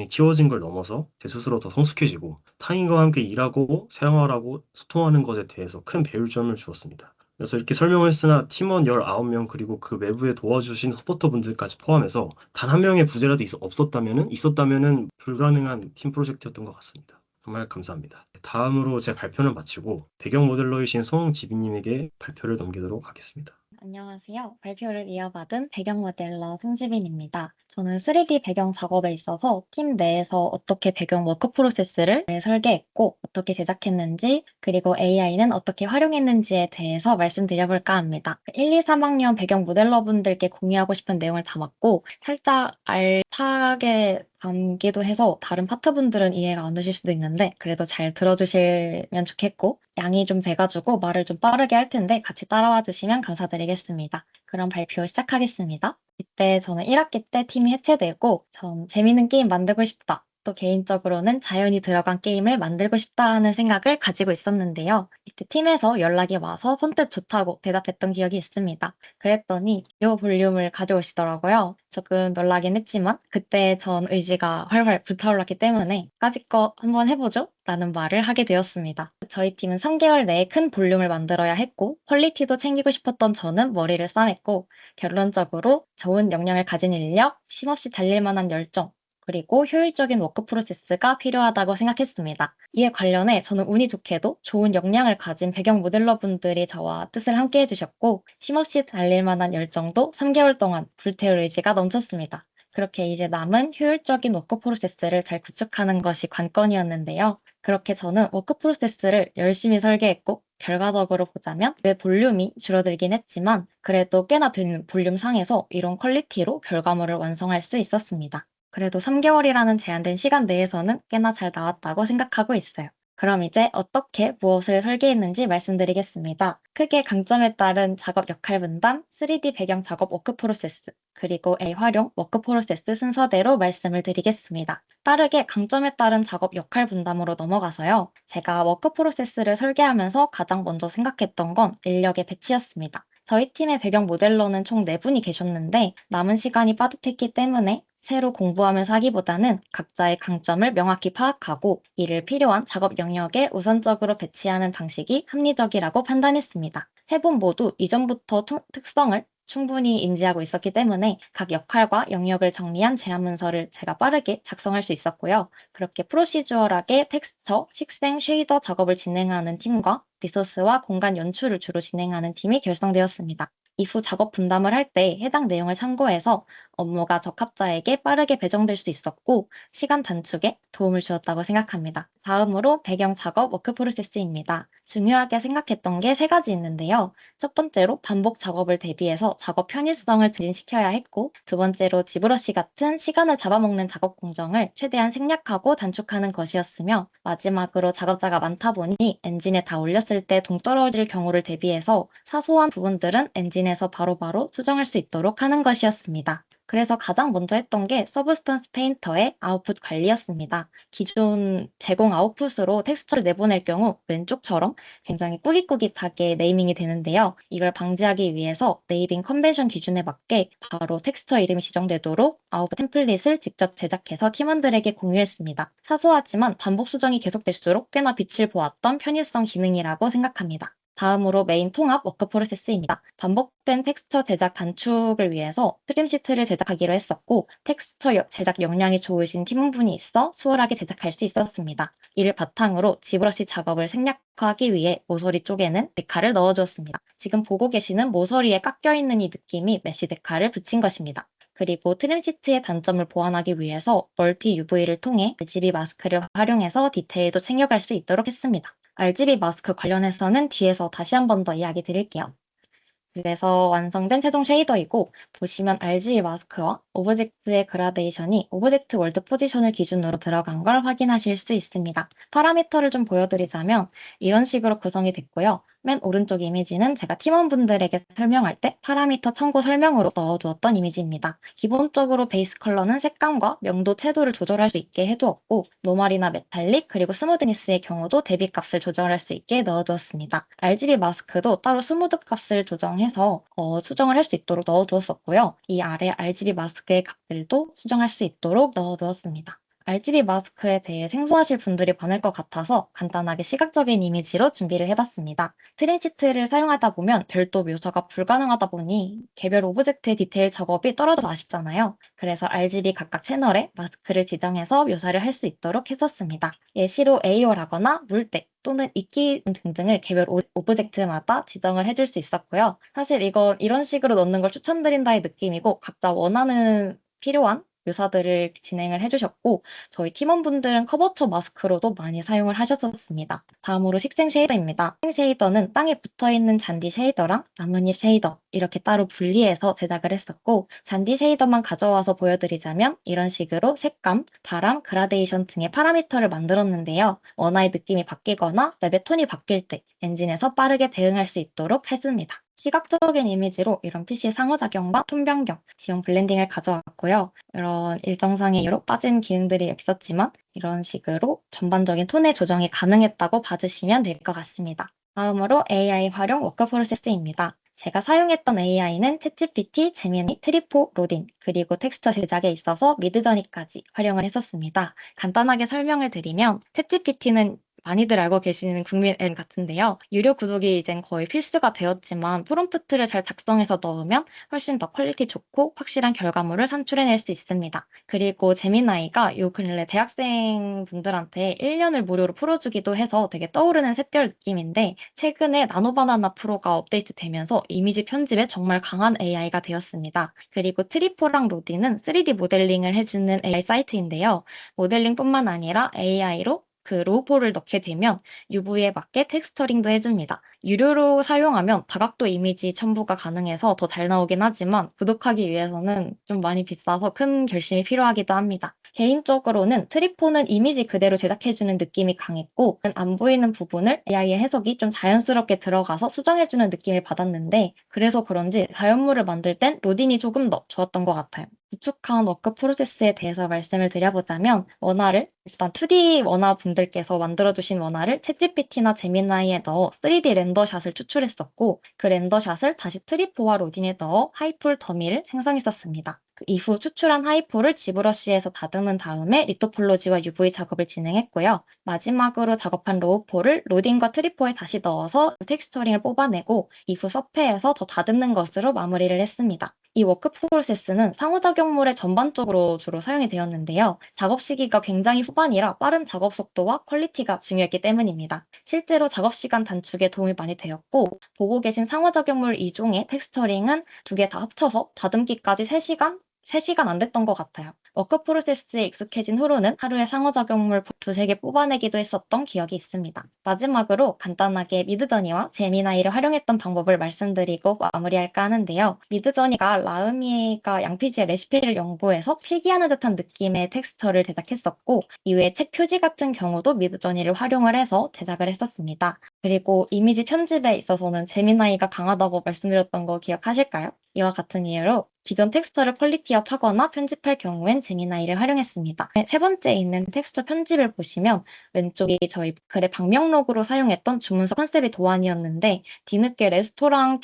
키워진 걸 넘어서 제 스스로 더 성숙해지고 타인과 함께 일하고 생활하고 소통하는 것에 대해서 큰 배울 점을 주었습니다. 그래서 이렇게 설명을 했으나 팀원 19명 그리고 그 외부에 도와주신 서포터분들까지 포함해서 단 한 명의 부재라도 있었다면은 불가능한 팀 프로젝트였던 것 같습니다. 정말 감사합니다. 다음으로 제 발표는 마치고 배경 모델러이신 송지빈님에게 발표를 넘기도록 하겠습니다. 안녕하세요. 발표를 이어받은 배경 모델러 송지빈입니다. 저는 3D 배경 작업에 있어서 팀 내에서 어떻게 배경 워크 프로세스를 설계했고 어떻게 제작했는지 그리고 AI는 어떻게 활용했는지에 대해서 말씀드려볼까 합니다. 1, 2, 3학년 배경 모델러분들께 공유하고 싶은 내용을 담았고 살짝 알차게 담기도 해서 다른 파트분들은 이해가 안 되실 수도 있는데 그래도 잘 들어주시면 좋겠고 양이 좀 돼가지고 말을 좀 빠르게 할 텐데 같이 따라와 주시면 감사드리겠습니다. 그럼 발표 시작하겠습니다. 이때 저는 1학기 때 팀이 해체되고 전 재밌는 게임 만들고 싶다. 또 개인적으로는 자연이 들어간 게임을 만들고 싶다 하는 생각을 가지고 있었는데요. 이때 팀에서 연락이 와서 선뜻 좋다고 대답했던 기억이 있습니다. 그랬더니 요 볼륨을 가져오시더라고요. 조금 놀라긴 했지만 그때 전 의지가 활활 불타올랐기 때문에 까짓거 한번 해보죠? 라는 말을 하게 되었습니다. 저희 팀은 3개월 내에 큰 볼륨을 만들어야 했고 퀄리티도 챙기고 싶었던 저는 머리를 싸맸고 결론적으로 좋은 역량을 가진 인력, 쉼없이 달릴 만한 열정, 그리고 효율적인 워크 프로세스가 필요하다고 생각했습니다. 이에 관련해 저는 운이 좋게도 좋은 역량을 가진 배경 모델러분들이 저와 뜻을 함께 해주셨고 쉼없이 달릴 만한 열정도 3개월 동안 불태울 의지가 넘쳤습니다. 그렇게 이제 남은 효율적인 워크 프로세스를 잘 구축하는 것이 관건이었는데요. 그렇게 저는 워크 프로세스를 열심히 설계했고 결과적으로 보자면 왜 볼륨이 줄어들긴 했지만 그래도 꽤나 되는 볼륨 상에서 이런 퀄리티로 결과물을 완성할 수 있었습니다. 그래도 3개월이라는 제한된 시간 내에서는 꽤나 잘 나왔다고 생각하고 있어요. 그럼 이제 어떻게 무엇을 설계했는지 말씀드리겠습니다. 크게 강점에 따른 작업 역할 분담, 3D 배경 작업 워크 프로세스, 그리고 A 활용 워크 프로세스 순서대로 말씀을 드리겠습니다. 빠르게 강점에 따른 작업 역할 분담으로 넘어가서요. 제가 워크 프로세스를 설계하면서 가장 먼저 생각했던 건 인력의 배치였습니다. 저희 팀의 배경 모델러는 총 4분이 계셨는데 남은 시간이 빠듯했기 때문에 새로 공부하면서 하기보다는 각자의 강점을 명확히 파악하고 이를 필요한 작업 영역에 우선적으로 배치하는 방식이 합리적이라고 판단했습니다. 세 분 모두 이전부터 특성을 충분히 인지하고 있었기 때문에 각 역할과 영역을 정리한 제안 문서를 제가 빠르게 작성할 수 있었고요. 그렇게 프로시주얼하게 텍스처, 식생, 쉐이더 작업을 진행하는 팀과 리소스와 공간 연출을 주로 진행하는 팀이 결성되었습니다. 이후 작업 분담을 할 때 해당 내용을 참고해서 업무가 적합자에게 빠르게 배정될 수 있었고 시간 단축에 도움을 주었다고 생각합니다. 다음으로 배경 작업 워크 프로세스입니다. 중요하게 생각했던 게 세 가지 있는데요. 첫 번째로 반복 작업을 대비해서 작업 편의성을 증진시켜야 했고, 두 번째로 지브러시 같은 시간을 잡아먹는 작업 공정을 최대한 생략하고 단축하는 것이었으며, 마지막으로 작업자가 많다 보니 엔진에 다 올렸을 때 동떨어질 경우를 대비해서 사소한 부분들은 엔진에서 바로바로 수정할 수 있도록 하는 것이었습니다. 그래서 가장 먼저 했던 게 서브스턴스 페인터의 아웃풋 관리였습니다. 기존 제공 아웃풋으로 텍스처를 내보낼 경우 왼쪽처럼 굉장히 꾸깃꾸깃하게 네이밍이 되는데요. 이걸 방지하기 위해서 네이밍 컨벤션 기준에 맞게 바로 텍스처 이름이 지정되도록 아웃풋 템플릿을 직접 제작해서 팀원들에게 공유했습니다. 사소하지만 반복 수정이 계속될수록 꽤나 빛을 보았던 편의성 기능이라고 생각합니다. 다음으로 메인 통합 워크 프로세스입니다. 반복된 텍스처 제작 단축을 위해서 트림 시트를 제작하기로 했었고, 텍스처 제작 역량이 좋으신 팀원분이 있어 수월하게 제작할 수 있었습니다. 이를 바탕으로 지브러시 작업을 생략하기 위해 모서리 쪽에는 데카를 넣어주었습니다. 지금 보고 계시는 모서리에 깎여있는 이 느낌이 메쉬 데카를 붙인 것입니다. 그리고 트림 시트의 단점을 보완하기 위해서 멀티 UV를 통해 RGB 마스크를 활용해서 디테일도 챙겨갈 수 있도록 했습니다. RGB 마스크 관련해서는 뒤에서 다시 한 번 더 이야기 드릴게요. 그래서 완성된 최종 쉐이더이고, 보시면 RGB 마스크와 오브젝트의 그라데이션이 오브젝트 월드 포지션을 기준으로 들어간 걸 확인하실 수 있습니다. 파라미터를 좀 보여드리자면 이런 식으로 구성이 됐고요. 맨 오른쪽 이미지는 제가 팀원분들에게 설명할 때 파라미터 참고 설명으로 넣어두었던 이미지입니다. 기본적으로 베이스 컬러는 색감과 명도, 채도를 조절할 수 있게 해두었고, 노멀이나 메탈릭, 그리고 스무드니스의 경우도 대비값을 조절할 수 있게 넣어두었습니다. RGB 마스크도 따로 스무드 값을 조정해서 수정을 할 수 있도록 넣어두었었고요. 이 아래 RGB 마스크의 값들도 수정할 수 있도록 넣어두었습니다. RGB 마스크에 대해 생소하실 분들이 많을 것 같아서 간단하게 시각적인 이미지로 준비를 해봤습니다. 트림 시트를 사용하다 보면 별도 묘사가 불가능하다 보니 개별 오브젝트의 디테일 작업이 떨어져서 아쉽잖아요. 그래서 RGB 각각 채널에 마스크를 지정해서 묘사를 할 수 있도록 했었습니다. 예시로 AO라거나 물때 또는 이끼 등등을 개별 오브젝트마다 지정을 해줄 수 있었고요. 사실 이런 식으로 넣는 걸 추천드린다의 느낌이고, 각자 원하는 필요한 묘사들을 진행을 해주셨고, 저희 팀원분들은 커버처 마스크로도 많이 사용을 하셨었습니다. 다음으로 식생 쉐이더입니다. 식생 쉐이더는 땅에 붙어있는 잔디 쉐이더랑 나뭇잎 쉐이더 이렇게 따로 분리해서 제작을 했었고, 잔디 쉐이더만 가져와서 보여드리자면 이런 식으로 색감, 바람, 그라데이션 등의 파라미터를 만들었는데요. 원화의 느낌이 바뀌거나 맵의 톤이 바뀔 때 엔진에서 빠르게 대응할 수 있도록 했습니다. 시각적인 이미지로 이런 PC 상호작용과 톤 변경, 지형 블렌딩을 가져왔고요. 이런 일정상의 이유로 빠진 기능들이 있었지만 이런 식으로 전반적인 톤의 조정이 가능했다고 봐주시면 될 것 같습니다. 다음으로 AI 활용 워크 프로세스입니다. 제가 사용했던 AI는 챗GPT, 제미니, 트리포, 로딘, 그리고 텍스처 제작에 있어서 미드저니까지 활용을 했었습니다. 간단하게 설명을 드리면 챗GPT는 많이들 알고 계시는 국민 앱 같은데요. 유료 구독이 이젠 거의 필수가 되었지만 프롬프트를 잘 작성해서 넣으면 훨씬 더 퀄리티 좋고 확실한 결과물을 산출해낼 수 있습니다. 그리고 제미나이가 요 근래 대학생분들한테 1년을 무료로 풀어주기도 해서 되게 떠오르는 샛별 느낌인데, 최근에 나노바나나 프로가 업데이트되면서 이미지 편집에 정말 강한 AI가 되었습니다. 그리고 트리포랑 로디는 3D 모델링을 해주는 AI 사이트인데요. 모델링뿐만 아니라 AI로 그 로우폴을 넣게 되면 UV에 맞게 텍스처링도 해줍니다. 유료로 사용하면 다각도 이미지 첨부가 가능해서 더 잘 나오긴 하지만 구독하기 위해서는 좀 많이 비싸서 큰 결심이 필요하기도 합니다. 개인적으로는 트리포는 이미지 그대로 제작해주는 느낌이 강했고, 안 보이는 부분을 AI의 해석이 좀 자연스럽게 들어가서 수정해주는 느낌을 받았는데, 그래서 그런지 자연물을 만들 땐 로딘이 조금 더 좋았던 것 같아요. 구축한 워크 프로세스에 대해서 말씀을 드려보자면, 일단 2D 원화 분들께서 만들어주신 원화를 챗GPT나 제미나이에 넣어 3D 렌더샷을 추출했었고, 그 렌더샷을 다시 트리포와 로딘에 넣어 하이폴 더미를 생성했었습니다. 그 이후 추출한 하이폴을 지브러시에서 다듬은 다음에 리토폴로지와 UV 작업을 진행했고요. 마지막으로 작업한 로우폴을 로딘과 트리포에 다시 넣어서 텍스처링을 뽑아내고 이후 서페에서 더 다듬는 것으로 마무리를 했습니다. 이 워크 프로세스는 상호작용물에 전반적으로 주로 사용이 되었는데요. 작업 시기가 굉장히 후반이라 빠른 작업 속도와 퀄리티가 중요했기 때문입니다. 실제로 작업 시간 단축에 도움이 많이 되었고, 보고 계신 상호작용물 2종의 텍스처링은 두 개 다 합쳐서 다듬기까지 3시간 3시간 안 됐던 것 같아요. 워크 프로세스에 익숙해진 후로는 하루에 상호작용물 두세 개 뽑아내기도 했었던 기억이 있습니다. 마지막으로 간단하게 미드저니와 제미나이를 활용했던 방법을 말씀드리고 마무리할까 하는데요. 미드저니가 라음이가 양피지의 레시피를 연구해서 필기하는 듯한 느낌의 텍스처를 제작했었고, 이외에 책 표지 같은 경우도 미드저니를 활용을 해서 제작을 했었습니다. 그리고 이미지 편집에 있어서는 제미나이가 강하다고 말씀드렸던 거 기억하실까요? 이와 같은 이유로 기존 텍스처를 퀄리티업하거나 편집할 경우엔 제미나이를 활용했습니다. 세 번째에 있는 텍스처 편집을 보시면 왼쪽이 저희 글의 방명록으로 사용했던 주문서 컨셉이 도안이었는데, 뒤늦게 레스토랑에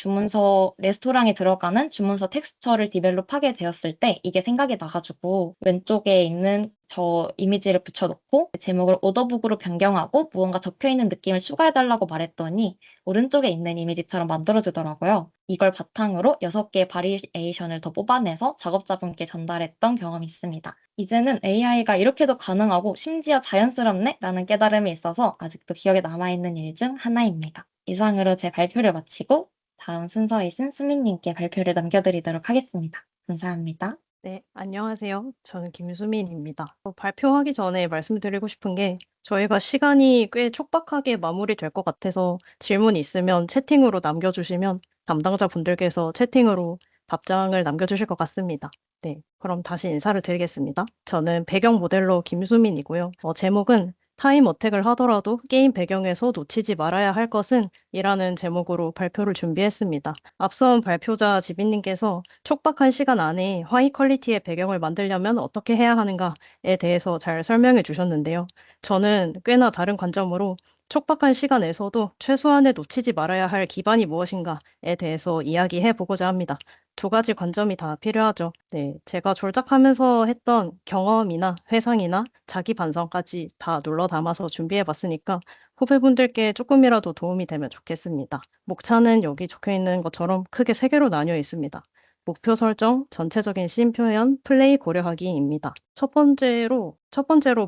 들어가는 주문서 텍스처를 디벨롭하게 되었을 때 이게 생각이 나가지고 왼쪽에 있는 저 이미지를 붙여놓고 제목을 오더북으로 변경하고 무언가 적혀있는 느낌을 추가해달라고 말했더니 오른쪽에 있는 이미지처럼 만들어주더라고요. 이걸 바탕으로 6개의 바리에이션을 더 뽑아내서 작업자분께 전달했던 경험이 있습니다. 이제는 AI가 이렇게도 가능하고 심지어 자연스럽네? 라는 깨달음이 있어서 아직도 기억에 남아있는 일 중 하나입니다. 이상으로 제 발표를 마치고 다음 순서이신 수민님께 발표를 남겨드리도록 하겠습니다. 감사합니다. 네, 안녕하세요. 저는 김수민입니다. 발표하기 전에 말씀드리고 싶은 게 저희가 시간이 꽤 촉박하게 마무리될 것 같아서 질문 있으면 채팅으로 남겨주시면 담당자분들께서 채팅으로 답장을 남겨주실 것 같습니다. 네, 그럼 다시 인사를 드리겠습니다. 저는 배경 모델러 김수민이고요. 제목은 타임 어택을 하더라도 게임 배경에서 놓치지 말아야 할 것은 이라는 제목으로 발표를 준비했습니다. 앞선 발표자 지빈님께서 촉박한 시간 안에 하이 퀄리티의 배경을 만들려면 어떻게 해야 하는가에 대해서 잘 설명해 주셨는데요. 저는 꽤나 다른 관점으로 촉박한 시간에서도 최소한의 놓치지 말아야 할 기반이 무엇인가에 대해서 이야기해 보고자 합니다. 두 가지 관점이 다 필요하죠. 네, 제가 졸작하면서 했던 경험이나 회상이나 자기 반성까지 다 눌러 담아서 준비해 봤으니까 후배분들께 조금이라도 도움이 되면 좋겠습니다. 목차는 여기 적혀 있는 것처럼 크게 3개로 나뉘어 있습니다. 목표 설정, 전체적인 씬 표현, 플레이 고려하기입니다. 첫 번째로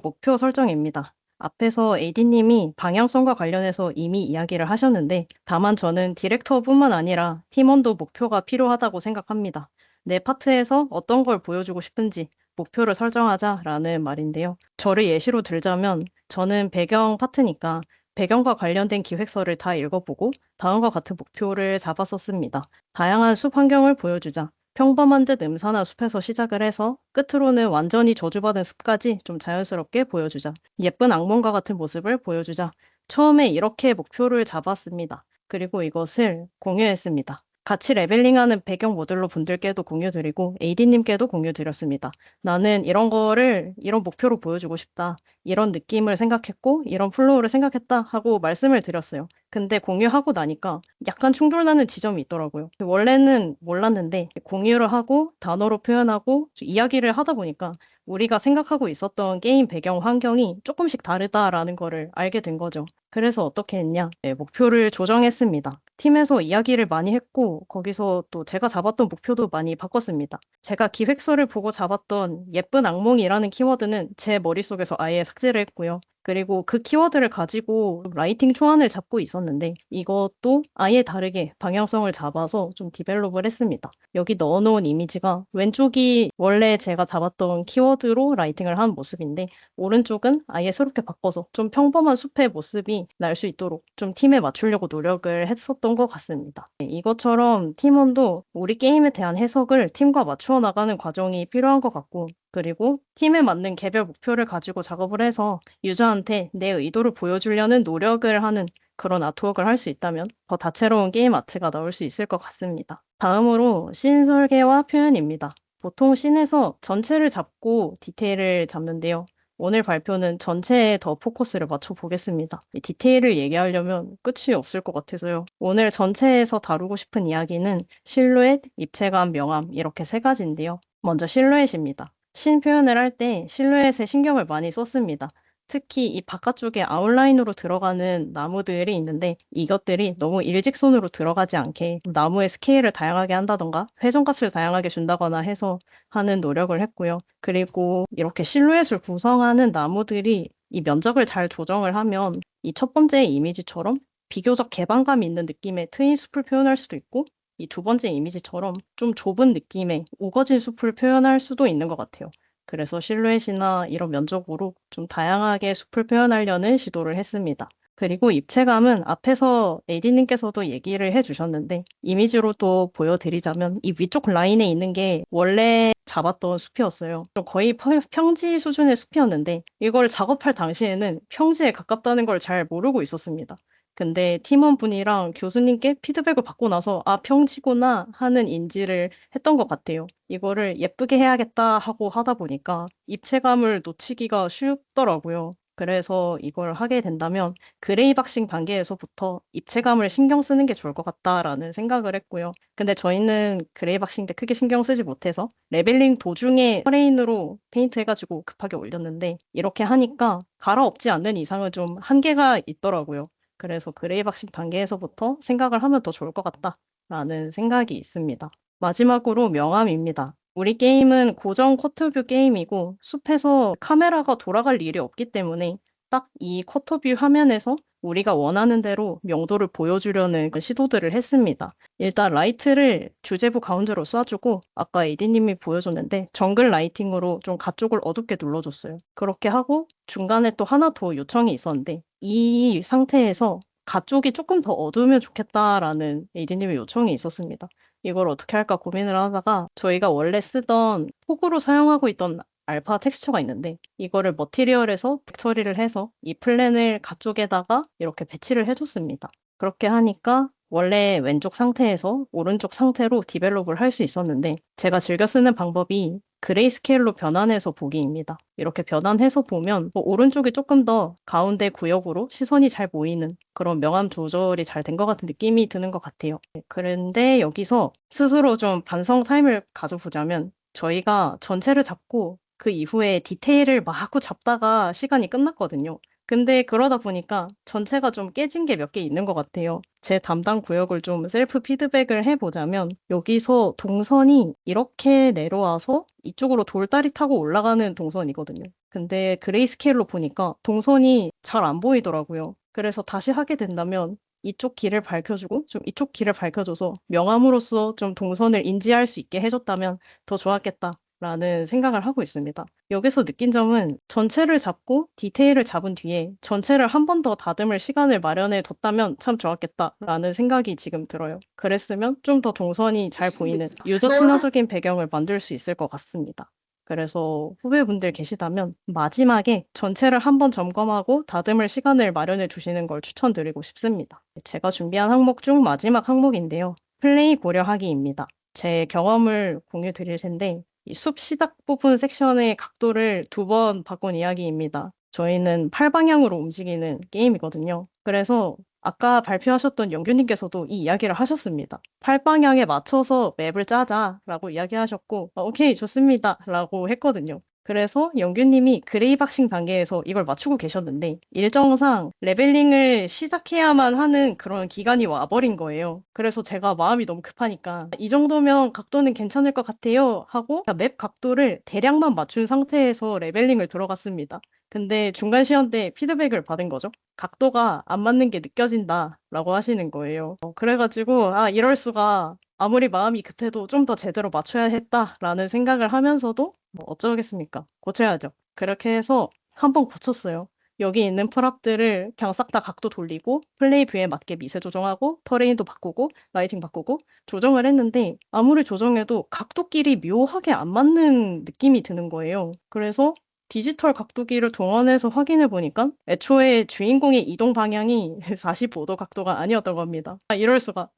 목표 설정입니다. 앞에서 AD님이 방향성과 관련해서 이미 이야기를 하셨는데, 다만 저는 디렉터뿐만 아니라 팀원도 목표가 필요하다고 생각합니다. 내 파트에서 어떤 걸 보여주고 싶은지 목표를 설정하자라는 말인데요. 저를 예시로 들자면 저는 배경 파트니까 배경과 관련된 기획서를 다 읽어보고 다음과 같은 목표를 잡았었습니다. 다양한 숲 환경을 보여주자. 평범한 듯 음산한 숲에서 시작을 해서 끝으로는 완전히 저주받은 숲까지 좀 자연스럽게 보여주자. 예쁜 악몽과 같은 모습을 보여주자. 처음에 이렇게 목표를 잡았습니다. 그리고 이것을 공유했습니다. 같이 레벨링하는 배경 모델러 분들께도 공유드리고 AD님께도 공유드렸습니다. 나는 이런 목표로 보여주고 싶다. 이런 느낌을 생각했고 이런 플로우를 생각했다 하고 말씀을 드렸어요. 근데 공유하고 나니까 약간 충돌나는 지점이 있더라고요. 원래는 몰랐는데 공유를 하고 단어로 표현하고 이야기를 하다 보니까 우리가 생각하고 있었던 게임 배경 환경이 조금씩 다르다라는 거를 알게 된 거죠. 그래서 어떻게 했냐? 네, 목표를 조정했습니다. 팀에서 이야기를 많이 했고 거기서 또 제가 잡았던 목표도 많이 바꿨습니다. 제가 기획서를 보고 잡았던 예쁜 악몽이라는 키워드는 제 머릿속에서 아예 삭제를 했고요. 그리고 그 키워드를 가지고 라이팅 초안을 잡고 있었는데 이것도 아예 다르게 방향성을 잡아서 좀 디벨롭을 했습니다. 여기 넣어놓은 이미지가 왼쪽이 원래 제가 잡았던 키워드로 라이팅을 한 모습인데 오른쪽은 아예 새롭게 바꿔서 좀 평범한 숲의 모습이 날 수 있도록 좀 팀에 맞추려고 노력을 했었던 것 같습니다. 네, 이것처럼 팀원도 우리 게임에 대한 해석을 팀과 맞추어 나가는 과정이 필요한 것 같고 그리고 팀에 맞는 개별 목표를 가지고 작업을 해서 유저한테 내 의도를 보여주려는 노력을 하는 그런 아트웍을 할 수 있다면 더 다채로운 게임 아트가 나올 수 있을 것 같습니다. 다음으로 씬 설계와 표현입니다. 보통 씬에서 전체를 잡고 디테일을 잡는데요. 오늘 발표는 전체에 더 포커스를 맞춰 보겠습니다. 이 디테일을 얘기하려면 끝이 없을 것 같아서요. 오늘 전체에서 다루고 싶은 이야기는 실루엣, 입체감, 명암 이렇게 3가지인데요. 먼저 실루엣입니다. 씬 표현을 할 때 실루엣에 신경을 많이 썼습니다. 특히 이 바깥쪽에 아웃라인으로 들어가는 나무들이 있는데 이것들이 너무 일직선으로 들어가지 않게 나무의 스케일을 다양하게 한다던가 회전값을 다양하게 준다거나 해서 하는 노력을 했고요. 그리고 이렇게 실루엣을 구성하는 나무들이 이 면적을 잘 조정을 하면 이 첫 번째 이미지처럼 비교적 개방감 있는 느낌의 트인 숲을 표현할 수도 있고 이 두 번째 이미지처럼 좀 좁은 느낌의 우거진 숲을 표현할 수도 있는 것 같아요. 그래서 실루엣이나 이런 면적으로 좀 다양하게 숲을 표현하려는 시도를 했습니다. 그리고 입체감은 앞에서 AD님께서도 얘기를 해주셨는데 이미지로 또 보여드리자면 이 위쪽 라인에 있는 게 원래 잡았던 숲이었어요. 좀 거의 평지 수준의 숲이었는데 이걸 작업할 당시에는 평지에 가깝다는 걸 잘 모르고 있었습니다. 근데 팀원분이랑 교수님께 피드백을 받고 나서 아, 평지구나 하는 인지를 했던 것 같아요. 이거를 예쁘게 해야겠다 하고 하다 보니까 입체감을 놓치기가 쉽더라고요. 그래서 이걸 하게 된다면 그레이박싱 단계에서부터 입체감을 신경 쓰는 게 좋을 것 같다라는 생각을 했고요. 근데 저희는 그레이박싱 때 크게 신경 쓰지 못해서 레벨링 도중에 터레인으로 페인트 해가지고 급하게 올렸는데 이렇게 하니까 갈아엎지 않는 이상은 좀 한계가 있더라고요. 그래서 그레이박싱 단계에서부터 생각을 하면 더 좋을 것 같다라는 생각이 있습니다. 마지막으로 명암입니다. 우리 게임은 고정 쿼터뷰 게임이고 숲에서 카메라가 돌아갈 일이 없기 때문에 딱 이 쿼터뷰 화면에서 우리가 원하는 대로 명도를 보여주려는 그 시도들을 했습니다. 일단 라이트를 주제부 가운데로 쏴주고 아까 에디님이 보여줬는데 정글 라이팅으로 좀 가쪽을 어둡게 눌러줬어요. 그렇게 하고 중간에 또 하나 더 요청이 있었는데 이 상태에서 가쪽이 조금 더 어두우면 좋겠다라는 에디님의 요청이 있었습니다. 이걸 어떻게 할까 고민을 하다가 저희가 원래 쓰던 폭으로 사용하고 있던 알파 텍스처가 있는데 이거를 머티리얼에서 처리를 해서 이 플랜을 가쪽에다가 이렇게 배치를 해줬습니다. 그렇게 하니까 원래 왼쪽 상태에서 오른쪽 상태로 디벨롭을 할 수 있었는데 제가 즐겨 쓰는 방법이 그레이스케일로 변환해서 보기입니다. 이렇게 변환해서 보면 오른쪽이 조금 더 가운데 구역으로 시선이 잘 보이는 그런 명암 조절이 잘 된 것 같은 느낌이 드는 것 같아요. 그런데 여기서 스스로 좀 반성 타임을 가져보자면 저희가 전체를 잡고 그 이후에 디테일을 마구 잡다가 시간이 끝났거든요. 근데 그러다 보니까 전체가 좀 깨진 게 몇 개 있는 것 같아요. 제 담당 구역을 좀 셀프 피드백을 해보자면 여기서 동선이 이렇게 내려와서 이쪽으로 돌다리 타고 올라가는 동선이거든요. 근데 그레이스케일로 보니까 동선이 잘 안 보이더라고요. 그래서 다시 하게 된다면 이쪽 길을 밝혀주고 좀 이쪽 길을 밝혀줘서 명암으로써 좀 동선을 인지할 수 있게 해줬다면 더 좋았겠다. 라는 생각을 하고 있습니다. 여기서 느낀 점은 전체를 잡고 디테일을 잡은 뒤에 전체를 한 번 더 다듬을 시간을 마련해 뒀다면 참 좋았겠다라는 생각이 지금 들어요. 그랬으면 좀 더 동선이 잘 보이는 유저 친화적인 배경을 만들 수 있을 것 같습니다. 그래서 후배분들 계시다면 마지막에 전체를 한번 점검하고 다듬을 시간을 마련해 주시는 걸 추천드리고 싶습니다. 제가 준비한 항목 중 마지막 항목인데요. 플레이 고려하기입니다. 제 경험을 공유 드릴 텐데 이 숲 시작 부분 섹션의 각도를 2번 바꾼 이야기입니다. 저희는 8방향으로 움직이는 게임이거든요. 그래서 아까 발표하셨던 영규님께서도 이 이야기를 하셨습니다. 8방향에 맞춰서 맵을 짜자라고 이야기하셨고 오케이 좋습니다 라고 했거든요. 그래서 영규님이 그레이박싱 단계에서 이걸 맞추고 계셨는데 일정상 레벨링을 시작해야만 하는 그런 기간이 와버린 거예요. 그래서 제가 마음이 너무 급하니까 이 정도면 각도는 괜찮을 것 같아요 하고 맵 각도를 대략만 맞춘 상태에서 레벨링을 들어갔습니다. 근데 중간 시험 때 피드백을 받은 거죠. 각도가 안 맞는 게 느껴진다 라고 하시는 거예요. 그래가지고 이럴 수가 아무리 마음이 급해도 좀 더 제대로 맞춰야 했다라는 생각을 하면서도 어쩌겠습니까? 고쳐야죠. 그렇게 해서 한번 고쳤어요. 여기 있는 프랍들을 그냥 싹 다 각도 돌리고 플레이 뷰에 맞게 미세 조정하고 터레인도 바꾸고 라이팅 바꾸고 조정을 했는데 아무리 조정해도 각도끼리 묘하게 안 맞는 느낌이 드는 거예요. 그래서 디지털 각도기를 동원해서 확인해 보니까 애초에 주인공의 이동 방향이 45도 각도가 아니었던 겁니다. 이럴 수가.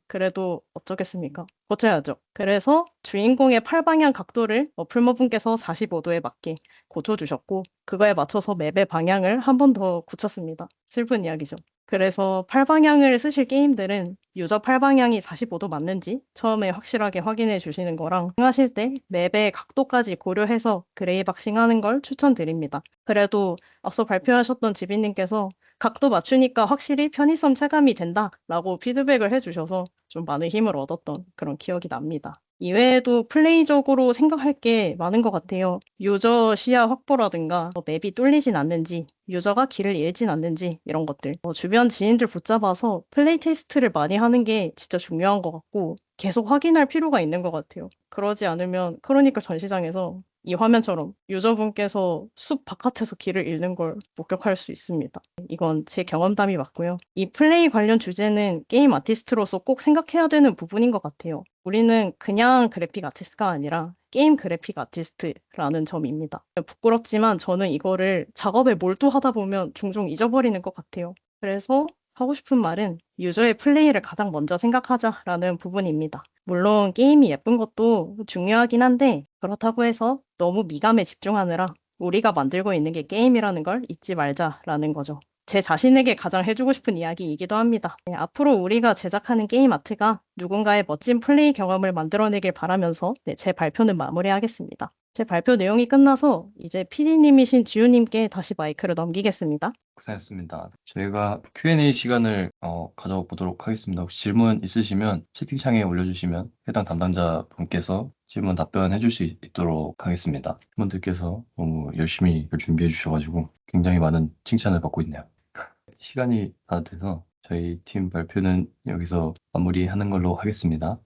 그래도 어쩌겠습니까? 고쳐야죠. 그래서 주인공의 8방향 각도를 풀머분께서 45도에 맞게 고쳐주셨고 그거에 맞춰서 맵의 방향을 한 번 더 고쳤습니다. 슬픈 이야기죠. 그래서 8방향을 쓰실 게임들은 유저 8방향이 45도 맞는지 처음에 확실하게 확인해 주시는 거랑 하실 때 맵의 각도까지 고려해서 그레이박싱 하는 걸 추천드립니다. 그래도 앞서 발표하셨던 지빈님께서 각도 맞추니까 확실히 편의성 체감이 된다 라고 피드백을 해주셔서 좀 많은 힘을 얻었던 그런 기억이 납니다. 이외에도 플레이적으로 생각할 게 많은 것 같아요. 유저 시야 확보라든가 맵이 뚫리진 않는지, 유저가 길을 잃진 않는지 이런 것들. 주변 지인들 붙잡아서 플레이 테스트를 많이 하는 게 진짜 중요한 것 같고 계속 확인할 필요가 있는 것 같아요. 그러지 않으면 크로니클 전시장에서 이 화면처럼 유저분께서 숲 바깥에서 길을 잃는 걸 목격할 수 있습니다. 이건 제 경험담이 맞고요. 이 플레이 관련 주제는 게임 아티스트로서 꼭 생각해야 되는 부분인 것 같아요. 우리는 그냥 그래픽 아티스트가 아니라 게임 그래픽 아티스트라는 점입니다. 부끄럽지만 저는 이거를 작업에 몰두하다 보면 종종 잊어버리는 것 같아요. 그래서 하고 싶은 말은 유저의 플레이를 가장 먼저 생각하자라는 부분입니다. 물론 게임이 예쁜 것도 중요하긴 한데 그렇다고 해서 너무 미감에 집중하느라 우리가 만들고 있는 게 게임이라는 걸 잊지 말자라는 거죠. 제 자신에게 가장 해주고 싶은 이야기이기도 합니다. 앞으로 우리가 제작하는 게임 아트가 누군가의 멋진 플레이 경험을 만들어내길 바라면서 제 발표는 마무리하겠습니다. 제 발표 내용이 끝나서 이제 PD님이신 지우님께 다시 마이크를 넘기겠습니다. 고생했습니다. 저희가 Q&A 시간을 가져보도록 하겠습니다. 혹시 질문 있으시면 채팅창에 올려주시면 해당 담당자 분께서 질문 답변해 줄 수 있도록 하겠습니다. 팀원들께서 너무 열심히 준비해 주셔가지고 굉장히 많은 칭찬을 받고 있네요. 시간이 다 돼서 저희 팀 발표는 여기서 마무리하는 걸로 하겠습니다.